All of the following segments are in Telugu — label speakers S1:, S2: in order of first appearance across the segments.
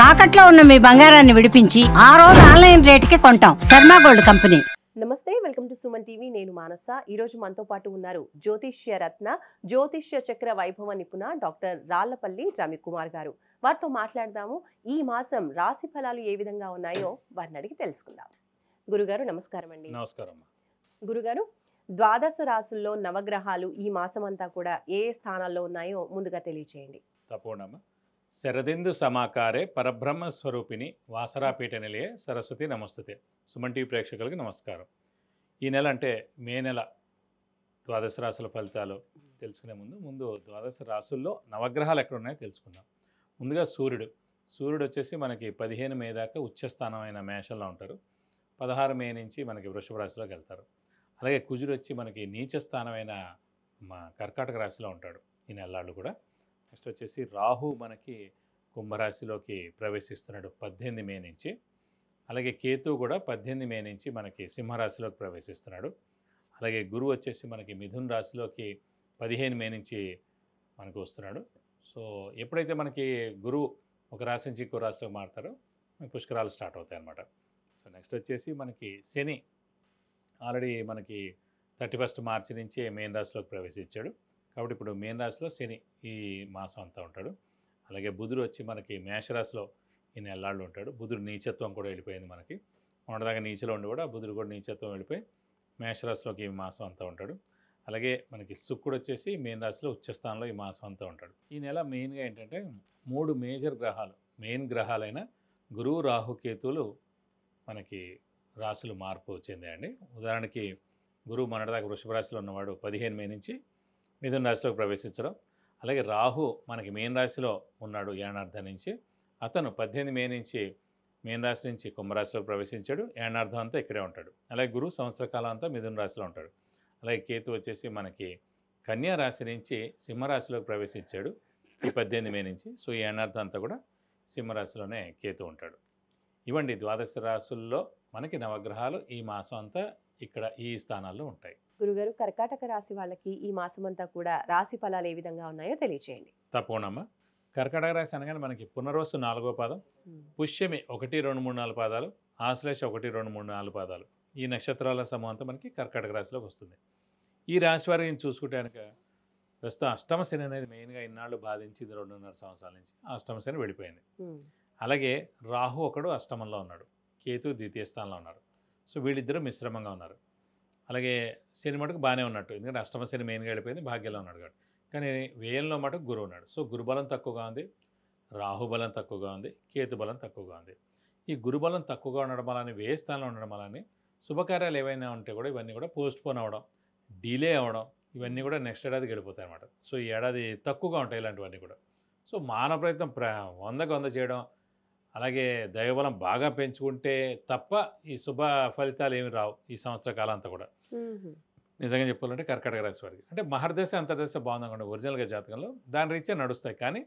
S1: తాకట్లో ఉన్న మీ బంగారాన్ని విడిపించి ఆ రోజు ఆన్లైన్ రేటుకి కొంటాం. Sharma gold company.
S2: నమస్తే, వెల్కమ్ టు సుమన్ టీవీ. నేను మానస. ఈరోజు మనతో పాటు ఉన్నారు జ్యోతిష్య రత్న, జ్యోతిష్య చక్ర వైభవ నిపుణ డాక్టర్ రాళ్లపల్లి రవికుమార్ గారు. వారితో మాట్లాడదాము. ఈ మాసం రాశి ఫలాలు ఏ విధంగా ఉన్నాయో వారిని అడిగి తెలుసుకుందాం. గురుగారు నమస్కారం అండి.
S3: నమస్కారం.
S2: గురుగారు, ద్వాదశ రాశుల్లో నవగ్రహాలు ఈ మాసం అంతా కూడా ఏ స్థానాల్లో ఉన్నాయో ముందుగా తెలియచేయండి.
S3: తప్పకుండా. శరదిందు సమాకారే పరబ్రహ్మ స్వరూపిణి వాసరాపీఠ నిలయే సరస్వతి నమస్తుతే. సుమన్ టీవీ ప్రేక్షకులకి నమస్కారం. ఈ నెల అంటే మే నెల ద్వాదశ రాశుల ఫలితాలు తెలుసుకునే ముందు ద్వాదశ రాశుల్లో నవగ్రహాలు ఎక్కడ ఉన్నాయో తెలుసుకుందాం. ముందుగా సూర్యుడు వచ్చేసి మనకి 15 మే దాకా ఉచ్చస్థానమైన మేషంలో ఉంటారు. 16 మే నుంచి మనకి వృషభ రాశిలోకి వెళ్తారు. అలాగే కుజుడు వచ్చి మనకి నీచ స్థానమైన కర్కాటక రాశిలో ఉంటాడు ఈ నెలలు కూడా. నెక్స్ట్ వచ్చేసి రాహు మనకి కుంభరాశిలోకి ప్రవేశిస్తున్నాడు 18 మే నుంచి. అలాగే కేతు కూడా 18 మే నుంచి మనకి సింహరాశిలోకి ప్రవేశిస్తున్నాడు. అలాగే గురువు వచ్చేసి మనకి మిథున్ రాశిలోకి 15 మే నుంచి మనకు వస్తున్నాడు. సో ఎప్పుడైతే మనకి గురువు ఒక రాశి నుంచి ఇంకో రాశిలోకి మారుతారో పుష్కరాలు స్టార్ట్ అవుతాయి అన్నమాట. సో నెక్స్ట్ వచ్చేసి మనకి శని ఆల్రెడీ మనకి 31 మార్చి నుంచి మేన్ రాశిలోకి ప్రవేశించాడు. కాబట్టి ఇప్పుడు మేన్ రాశిలో శని ఈ మాసం అంతా ఉంటాడు. అలాగే బుధుడు వచ్చి మనకి మేషరాశిలో ఈ నెలలాళ్ళు ఉంటాడు. బుధుడు నీచత్వం కూడా వెళ్ళిపోయింది మనకి. మొన్నదాకా నీచలో ఉండి కూడా బుధుడు కూడా నీచత్వం వెళ్ళిపోయి మేషరాశిలోకి ఈ మాసం అంతా ఉంటాడు. అలాగే మనకి శుక్రుడు వచ్చేసి మేన్ రాశిలో ఉచ్చస్థానంలో ఈ మాసం అంతా ఉంటాడు. ఈ నెల మెయిన్గా ఏంటంటే 3 మేజర్ గ్రహాలు, మెయిన్ గ్రహాలైన గురువు, రాహు, కేతువులు మనకి రాశులు మార్పు చెందాయండి. ఉదాహరణకి గురువు మొన్నటిదాకా వృషభ రాశిలో ఉన్నవాడు 15 మే నుంచి మిథున రాశిలోకి ప్రవేశించడం. అలాగే రాహు మనకి మేన్ రాశిలో ఉన్నాడు ఏనార్థం నుంచి. అతను 18 మే నుంచి మేన్ రాశి నుంచి కుంభరాశిలోకి ప్రవేశించాడు. ఏనార్థం అంతా ఇక్కడే ఉంటాడు. అలాగే గురువు సంవత్సర కాలం అంతా మిథున రాశిలో ఉంటాడు. అలాగే కేతు వచ్చేసి మనకి కన్యా రాశి నుంచి సింహరాశిలోకి ప్రవేశించాడు ఈ 18 మే నుంచి. సో ఈ ఏనార్థం అంతా కూడా సింహరాశిలోనే కేతు ఉంటాడు. ఇవ్వండి ద్వాదశ రాశుల్లో మనకి నవగ్రహాలు ఈ మాసం అంతా ఇక్కడ ఈ స్థానాల్లో ఉంటాయి.
S2: గురుగారు, కర్కాటక రాశి వాళ్ళకి ఈ మాసం అంతా కూడా రాశి ఫలాలు ఏ విధంగా ఉన్నాయో తెలియచేయండి.
S3: తప్పకుండా. కర్కాటక రాశి అనగానే మనకి పునర్వసు 4వ పాదం, పుష్యమి 1, 2, 3, 4 పాదాలు, ఆశ్లేష 1, 2, 3, 4 పాదాలు, ఈ నక్షత్రాల సమూహం అంతా మనకి కర్కాటక రాశిలోకి వస్తుంది. ఈ రాశి వారిని చూసుకుంటే కనుక ప్రస్తుతం అష్టమ శని అనేది మెయిన్గా ఇన్నాళ్ళు బాధించింది 2.5 సంవత్సరాల నుంచి. అష్టమ శని వెళ్ళిపోయింది. అలాగే రాహు ఒకడు అష్టమంలో ఉన్నాడు, కేతు ద్వితీయ స్థానంలో ఉన్నారు. సో వీళ్ళిద్దరూ మిశ్రమంగా ఉన్నారు. అలాగే శని మటుకు బాగానే ఉన్నట్టు, ఎందుకంటే అష్టమ శని మెయిన్గా వెళ్ళిపోయింది, భాగ్యంలో ఉన్నాడు కాబట్టి. కానీ వ్యయంలో మటుకు గురువు ఉన్నాడు. సో గురుబలం తక్కువగా ఉంది, రాహుబలం తక్కువగా ఉంది, కేతుబలం తక్కువగా ఉంది. ఈ గురుబలం తక్కువగా ఉండడం వల్ల, వ్యయ స్థానంలో ఉండడం వల్ల శుభకార్యాలు ఏవైనా ఉంటే కూడా ఇవన్నీ కూడా పోస్ట్ పోన్ అవ్వడం, డిలే అవ్వడం, ఇవన్నీ కూడా నెక్స్ట్ ఏడాదికి వెళ్ళిపోతాయి అన్నమాట. సో ఈ ఏడాది తక్కువగా ఉంటాయి ఇలాంటివన్నీ కూడా. సో మానవ ప్రయత్నం 100కు 100 చేయడం, అలాగే దైవబలం బాగా పెంచుకుంటే తప్ప ఈ శుభ ఫలితాలు ఏమి రావు ఈ సంవత్సర కాలం అంతా కూడా. నిజంగా చెప్పాలంటే కర్కాటక రాశి వారికి అంటే మహర్దశ అంతర్దశ బాగుందనుకోండి ఒరిజినల్గా జాతకంలో, దాని రీత్యా నడుస్తాయి. కానీ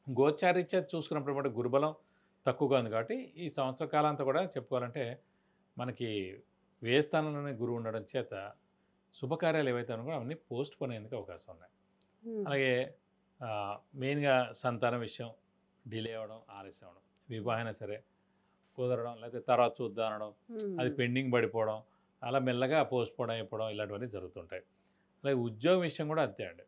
S3: గోచారీత్యా చూసుకున్నప్పుడు మటు గురుబలం తక్కువగా ఉంది కాబట్టి ఈ సంవత్సర కాలం అంతా కూడా చెప్పుకోవాలంటే మనకి వ్యయ స్థానంలోనే గురువు ఉండడం చేత శుభకార్యాలు ఏవైతే ఉన్నా కూడా అవన్నీ పోస్ట్ పోన్ అయ్యేందుకు అవకాశం ఉన్నాయి. అలాగే మెయిన్గా సంతానం విషయం డిలే అవ్వడం, ఆలస్యం అవ్వడం, వివాహమైనా సరే కుదరడం, లేకపోతే తర్వాత చూద్దాం అనడం, అది పెండింగ్ పడిపోవడం, అలా మెల్లగా పోస్ట్ పోన్ అయిపోవడం, ఇలాంటివన్నీ జరుగుతుంటాయి. అలాగే ఉద్యోగం విషయం కూడా అంతే అండి.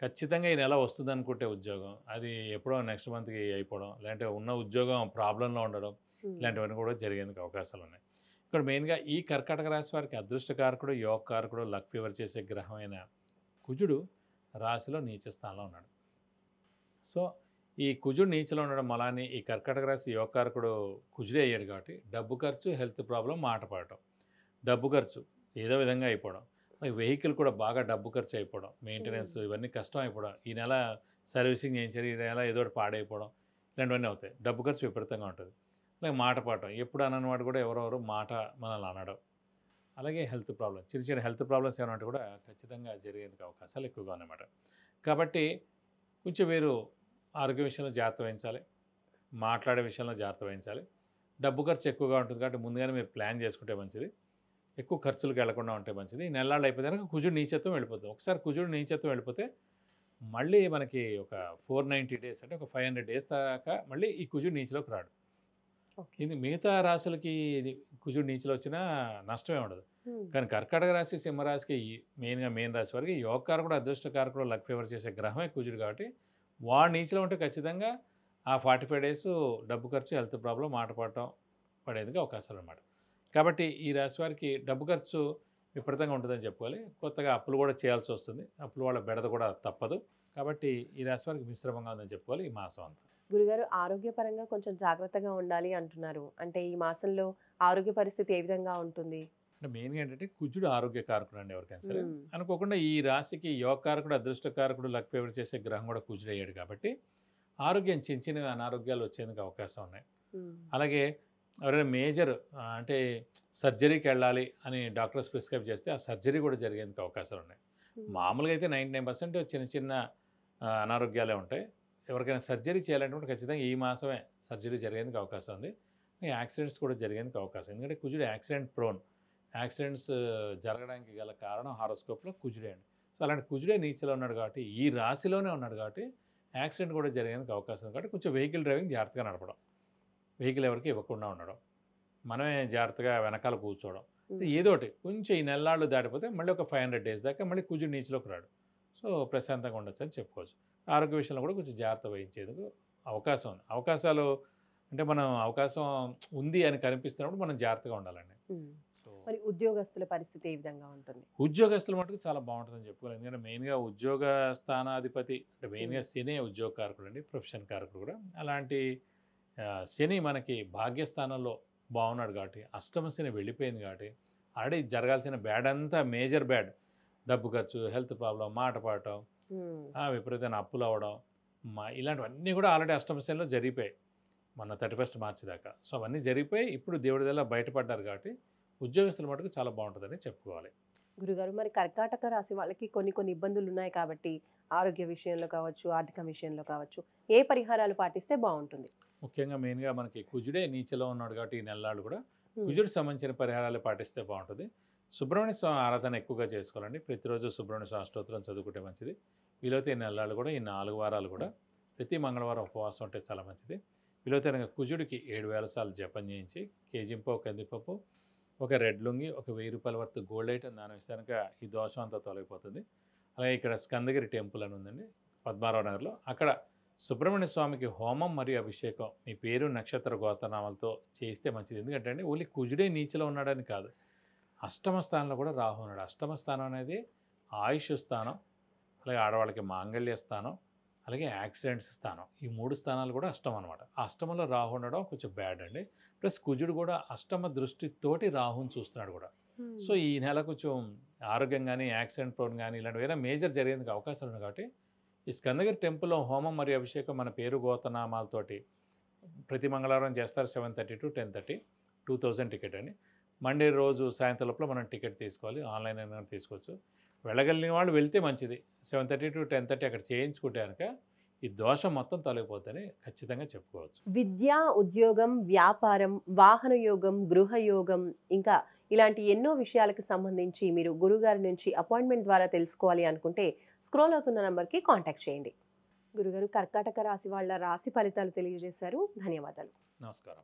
S3: ఖచ్చితంగా ఈ నెల వస్తుంది అనుకుంటే ఉద్యోగం అది ఎప్పుడో నెక్స్ట్ మంత్కి అయిపోవడం, లేదంటే ఉన్న ఉద్యోగం ప్రాబ్లంలో ఉండడం, ఇలాంటివన్నీ కూడా జరిగేందుకు అవకాశాలు ఉన్నాయి. ఇక్కడ మెయిన్గా ఈ కర్కాటక రాశి వారికి అదృష్టకారకుడు, యోగకారకుడు, లక్ ఫీవర్ చేసే గ్రహమైన కుజుడు రాశిలో నీచ స్థానంలో ఉన్నాడు. సో ఈ కుజుడు నీచలో ఉండడం వలన ఈ కర్కాటక రాశి యోగకారకుడు కుజుడే అయ్యాడు కాబట్టి డబ్బు ఖర్చు, హెల్త్ ప్రాబ్లం, మాట పడటం, డబ్బు ఖర్చు ఏదో విధంగా అయిపోవడం, వెహికల్ కూడా బాగా డబ్బు ఖర్చు అయిపోవడం, మెయింటెనెన్స్ ఇవన్నీ కష్టం అయిపోవడం, ఈ నెల సర్వీసింగ్ చేయించారు, ఈ నెల ఏదో ఒకటి పాడైపోవడం, ఇలాంటివన్నీ అవుతాయి. డబ్బు ఖర్చు విపరీతంగా ఉంటుంది. అలాగే మాట పడటం, ఎప్పుడు అనమాట కూడా ఎవరెవరు మాట మనల్ని అనడం, అలాగే హెల్త్ ప్రాబ్లమ్, చిన్న చిన్న హెల్త్ ప్రాబ్లమ్స్ ఏమంటే కూడా ఖచ్చితంగా జరిగేందుకు అవకాశాలు ఎక్కువగా ఉన్నాయన్నమాట. కాబట్టి కొంచెం మీరు ఆరోగ్య విషయంలో జాగ్రత్త వహించాలి, మాట్లాడే విషయంలో జాగ్రత్త వహించాలి. డబ్బు ఖర్చు ఎక్కువగా ఉంటుంది కాబట్టి ముందుగానే మీరు ప్లాన్ చేసుకుంటే మంచిది. ఎక్కువ ఖర్చులకు వెళ్లకుండా ఉంటే మంచిది. ఈ నెలలు అయిపోతే కనుక కుజుడు నీచత్వం వెళ్ళిపోతుంది. ఒకసారి కుజుడు నీచత్వం వెళ్ళిపోతే మళ్ళీ మనకి ఒక 490 డేస్ అంటే ఒక 500 డేస్ దాకా మళ్ళీ ఈ కుజుడు నీచిలోకి రాడు.
S2: ఓకే.
S3: ఇది మిగతా రాశులకి ఇది కుజుడు నీచిలో వచ్చినా నష్టమే ఉండదు.
S2: ఉమ్.
S3: కానీ కర్కాటక రాశి, సింహరాశికి మెయిన్గా మెయిన్ రాశి వారికి యోగకారకుడు, అదృష్టకారకుడు, లక్ ఫేవర్ చేసే గ్రహమే కుజుడు కాబట్టి వాడు నీచిలో ఉంటే ఖచ్చితంగా ఆ 45 డేస్ డబ్బు ఖర్చు, హెల్త్ ప్రాబ్లం, మాట పడటం పడేందుకు అవకాశాలు అన్నమాట. కాబట్టి ఈ రాశి వారికి డబ్బు ఖర్చు విపరీతంగా ఉంటుందని చెప్పుకోవాలి. కొత్తగా అప్పులు కూడా చేయాల్సి వస్తుంది. అప్పుల వాళ్ళ బెడద కూడా తప్పదు. కాబట్టి ఈ రాశి వారికి మిశ్రమంగా ఉందని చెప్పుకోవాలి ఈ మాసం అంతా.
S2: గురుగారు, ఆరోగ్యపరంగా కొంచెం జాగ్రత్తగా ఉండాలి అంటున్నారు. అంటే ఈ మాసంలో ఆరోగ్య పరిస్థితి ఏ విధంగా ఉంటుంది?
S3: అంటే మెయిన్గా ఏంటంటే కుజుడు ఆరోగ్యకారకుడు అండి ఎవరికైనా సరే.
S2: ఉమ్.
S3: అనుకోకుండా ఈ రాశికి యోగకారకుడు, అదృష్టకారకుడు, లక్ ఫేవర్ చేసే గ్రహం కూడా కుజుడు అయ్యాడు కాబట్టి ఆరోగ్యం చిన్న చిన్న అనారోగ్యాలు వచ్చేందుకు అవకాశం ఉన్నాయి.
S2: ఉమ్.
S3: అలాగే ఎవరైనా మేజర్ అంటే సర్జరీకి వెళ్ళాలి అని డాక్టర్స్ ప్రిస్క్రైబ్ చేస్తే ఆ సర్జరీ కూడా జరిగేందుకు అవకాశాలు ఉన్నాయి. మామూలుగా అయితే 99% చిన్న చిన్న అనారోగ్యాలే ఉంటాయి. ఎవరికైనా సర్జరీ చేయాలంటే ఖచ్చితంగా ఈ మాసమే సర్జరీ జరిగేందుకు అవకాశం ఉంది. యాక్సిడెంట్స్ కూడా జరిగేందుకు అవకాశం. ఎందుకంటే కుజుడు యాక్సిడెంట్ ప్రోన్. యాక్సిడెంట్స్ జరగడానికి గల కారణం హారోస్కోప్లో కుజుడే అండి. సో అలాంటి కుజుడే నీచలో ఉన్నాడు కాబట్టి, ఈ రాశిలోనే ఉన్నాడు కాబట్టి యాక్సిడెంట్ కూడా జరిగేందుకు అవకాశం ఉంది. కాబట్టి కొంచెం వెహికల్ డ్రైవింగ్ జాగ్రత్తగా నడపడం, వెహికల్ ఎవరికి ఇవ్వకుండా ఉండడం, మనమే జాగ్రత్తగా వెనకాల కూర్చోవడం, ఏదోటి కొంచెం ఈ నెలలు దాటిపోతే మళ్ళీ ఒక 500 డేస్ దాకా మళ్ళీ కుజుడు నీచిలోకి రాడు. సో ప్రశాంతంగా ఉండొచ్చు అని చెప్పుకోవచ్చు. ఆరోగ్య విషయంలో కూడా కొంచెం జాగ్రత్త వహించేందుకు అవకాశం ఉంది. అవకాశాలు అంటే మనం అవకాశం ఉంది అని కనిపిస్తున్నప్పుడు మనం జాగ్రత్తగా ఉండాలండి.
S2: ఉమ్.
S3: సో
S2: మరి ఉద్యోగస్తుల పరిస్థితి ఏ విధంగా ఉంటుంది?
S3: ఉద్యోగస్తుల మటుకు చాలా బాగుంటుందని చెప్పుకోవాలి. ఎందుకంటే మెయిన్గా ఉద్యోగ స్థానాధిపతి అంటే మెయిన్గా శని ఉద్యోగ కారకుడు అండి, ప్రొఫెషన్ కారకుడు కూడా. అలాంటి శని మనకి భాగ్యస్థానంలో బాగున్నాడు కాబట్టి, అష్టమ శని వెళ్ళిపోయింది కాబట్టి ఆల్రెడీ జరగాల్సిన బ్యాడ్ అంతా మేజర్ బ్యాడ్, డబ్బు ఖర్చు, హెల్త్ ప్రాబ్లం, మాట పడటం,
S2: ఉమ్.
S3: విపరీతమైన అప్పులు అవ్వడం, ఇలాంటివన్నీ కూడా ఆల్రెడీ అష్టమ శనిలో జరిగిపోయాయి మొన్న 31 మార్చి దాకా. సో అవన్నీ జరిగిపోయి ఇప్పుడు దేవుడి దల్ల బయటపడ్డారు కాబట్టి ఉద్యోగస్తుల మటుకు చాలా బాగుంటుందని చెప్పుకోవాలి.
S2: గురుగారు, మరి కర్కాటక రాశి వాళ్ళకి కొన్ని ఇబ్బందులు ఉన్నాయి కాబట్టి ఆరోగ్య విషయంలో కావచ్చు, ఆర్థిక విషయంలో కావచ్చు, ఏ పరిహారాలు పాటిస్తే బాగుంటుంది?
S3: ముఖ్యంగా మెయిన్గా మనకి కుజుడే నీచలో ఉన్నాడు కాబట్టి ఈ నెలలు కూడా
S2: ఉమ్.
S3: కుజుడికి సంబంధించిన పరిహారాలు పాటిస్తే బాగుంటుంది. సుబ్రహ్మణ్య స్వామి ఆరాధన ఎక్కువగా చేసుకోవాలండి. ప్రతిరోజు సుబ్రహ్మణ్య స్వామి అష్టోత్తరం చదువుకుంటే మంచిది. వీలైతే ఈ నెలలు కూడా, ఈ 4 వారాలు కూడా ప్రతి మంగళవారం ఉపవాసం ఉంటే చాలా మంచిది. వీలైతే కనుక కుజుడికి 7000 సార్లు జపం చేయించి కేజింపో, కందిపప్పు, ఒక రెడ్ లుంగి, ఒక 1000 రూపాయల వరకు గోల్డ్ ఐటమ్ దానం ఇస్తే కనుక ఈ దోషం అంతా తొలగిపోతుంది. అలాగే ఇక్కడ స్కందగిరి టెంపుల్ అని ఉందండి పద్మారావు నగర్లో. అక్కడ సుబ్రహ్మణ్య స్వామికి హోమం మరియు అభిషేకం మీ పేరు, నక్షత్ర, గోత్రనామాలతో చేయిస్తే మంచిది. ఎందుకంటే అండి ఓన్లీ కుజుడే నీచలో ఉన్నాడని కాదు, అష్టమ స్థానంలో కూడా రాహు ఉన్నాడు. అష్టమ స్థానం అనేది ఆయుష్ స్థానం, అలాగే ఆడవాళ్ళకి మాంగళ్య స్థానం, అలాగే యాక్సిడెంట్స్ స్థానం. ఈ 3 స్థానాలు కూడా అష్టం అనమాట. ఆ అష్టమంలో రాహు ఉండడం కొంచెం బ్యాడ్ అండి. ప్లస్ కుజుడు కూడా అష్టమ దృష్టితోటి రాహుని చూస్తున్నాడు కూడా. సో ఈ నెల కొంచెం ఆరోగ్యం కానీ, యాక్సిడెంట్ ప్రోన్ కానీ ఇలాంటివి ఏదైనా మేజర్ జరిగేందుకు అవకాశాలు ఉన్నాయి కాబట్టి ఈ స్కందగిరి టెంపుల్లో హోమం మరియు అభిషేకం మన పేరు, గోత్రనామాలతోటి ప్రతి మంగళవారం చేస్తారు. 7:30 to 10:30, 2000 టికెట్ అండి. మండే రోజు సాయంత్రం లోపల మనం టికెట్ తీసుకోవాలి. ఆన్లైన్ అయినా తీసుకోవచ్చు. వెళ్ళగలిగిన వాళ్ళు వెళ్తే మంచిది. 7:30 to 10:30 అక్కడ చేయించుకుంటే కనుక ఈ దోషం మొత్తం తొలగిపోతుందని ఖచ్చితంగా చెప్పుకోవచ్చు.
S2: విద్య, ఉద్యోగం, వ్యాపారం, వాహన యోగం, గృహయోగం, ఇంకా ఇలాంటి ఎన్నో విషయాలకు సంబంధించి మీరు గురుగారి నుంచి అపాయింట్మెంట్ ద్వారా తెలుసుకోవాలి అనుకుంటే స్క్రోల్ అవుతున్న నంబర్కి కాంటాక్ట్ చేయండి. గురుగారు, కర్కాటక రాశి వాళ్ళ రాశి ఫలితాలు తెలియజేశారు. ధన్యవాదాలు.
S3: నమస్కారం.